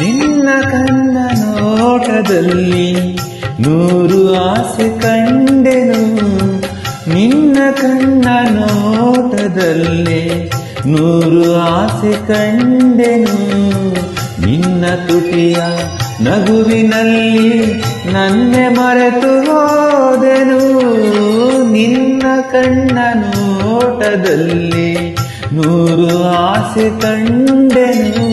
ನಿನ್ನ ಕಣ್ಣ ನೋಟದಲ್ಲಿ 100 ಆಸೆ ಕಂಡೆನು. ನಿನ್ನ ಕಣ್ಣ ನೋಟದಲ್ಲಿ 100 ಆಸೆ ಕಂಡೆನು. ನಿನ್ನ ತುಟಿಯ ನಗುವಿನಲ್ಲಿ ನನ್ನೆ ಮರೆತು ಹೋದೆನು. ನಿನ್ನ ಕಣ್ಣ ನೋಟದಲ್ಲಿ 100 ಆಸೆ ಕಂಡೆನು.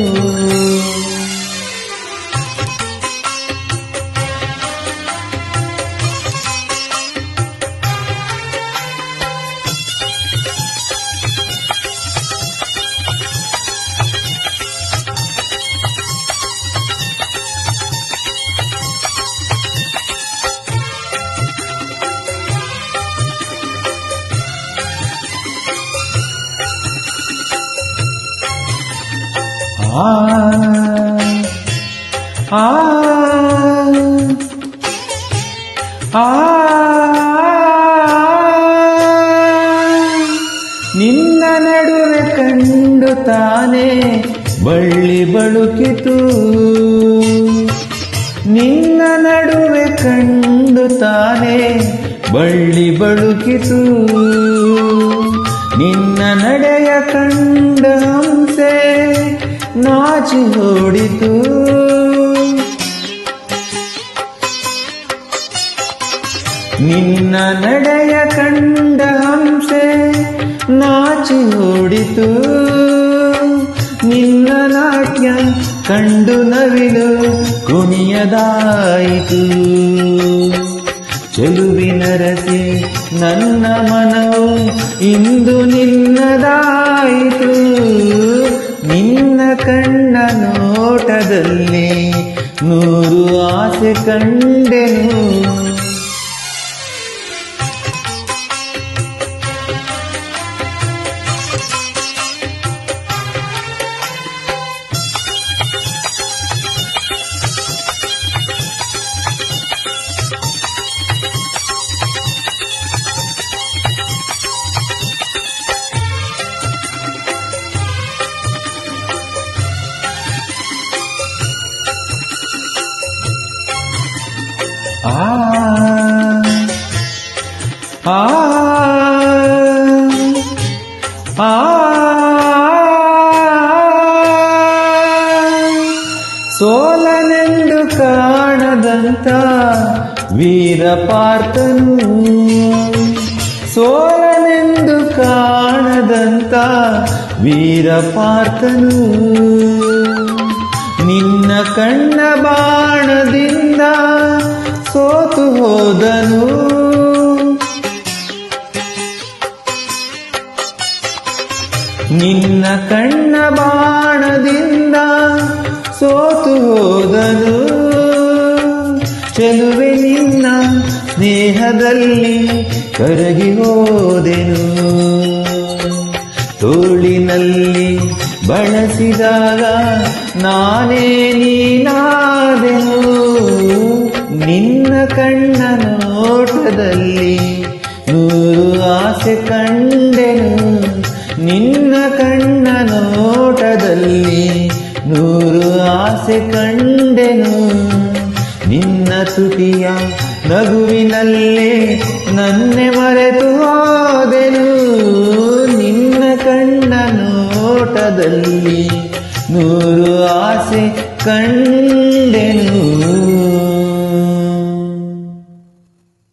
ನಿನ್ನ ನಡುವೆ ಕಂಡು ತಾನೇ ಬಳ್ಳಿ ಬಳುಕಿತು. ನಿನ್ನ ನಡುವೆ ಕಂಡು ತಾನೇ ಬಳ್ಳಿ ಬಳುಕಿತು. ನಿನ್ನ ನಡೆಯ ಕಂಡ ಹಂಸೆ ನಾಚಿ ಓಡಿತು. ನಿನ್ನ ನಡೆಯ ಕಂಡ ಹಂಸೆ ನಾಚಿ ಓಡಿತು. ನಿನ್ನ ನಾಟ್ಯ ಕಂಡು ನವಿಲು ಕುಣಿಯದಾಯಿತು. ಚೆಲುವಿನ ರಸೆ ನನ್ನ ಮನವು ಇಂದು ನಿನ್ನದಾಯಿತು. ನಿನ್ನ ಕಣ್ಣ ನೋಟದಲ್ಲಿ 100 ಆಸೆ ಕಂಡೆನು. ಸೋಲನೆಂದು ಕಾಣದಂತ ವೀರ ಪಾರ್ಥನು. ಸೋಲನೆಂದು ಕಾಣದಂತ ವೀರ ಪಾರ್ಥನು. ನಿನ್ನ ಕಣ್ಣ ಬಾಣದಿಂದ ಸೋತು ಹೋದನು. ನಿನ್ನ ಕಣ್ಣ ಬಾಣದಿಂದ ಸೋತು ಹೋದನು. ಚೆಲುವೆ ನಿನ್ನ ಸ್ನೇಹದಲ್ಲಿ ಕರಗಿ ಹೋದೆನು. ತೋಳಿನಲ್ಲಿ ಬಳಸಿದಾಗ ನಾನೇ ನೀನಾದೆನು. ನಿನ್ನ ಕಣ್ಣ ನೋಟದಲ್ಲಿ 100 ಆಸೆ ಕಂಡೆನು. ನಿನ್ನ ಕಣ್ಣ ನೋಟದಲ್ಲಿ 100 ಆಸೆ ಕಂಡೆನು. ನಿನ್ನ ತುಟಿಯ ನಗುವಿನಲ್ಲೇ ನನ್ನೆ ಮರೆತು ಹೋದೆನು. ನಿನ್ನ ಕಣ್ಣ ನೋಟದಲ್ಲಿ 100 ಆಸೆ ಕಂಡೆನು.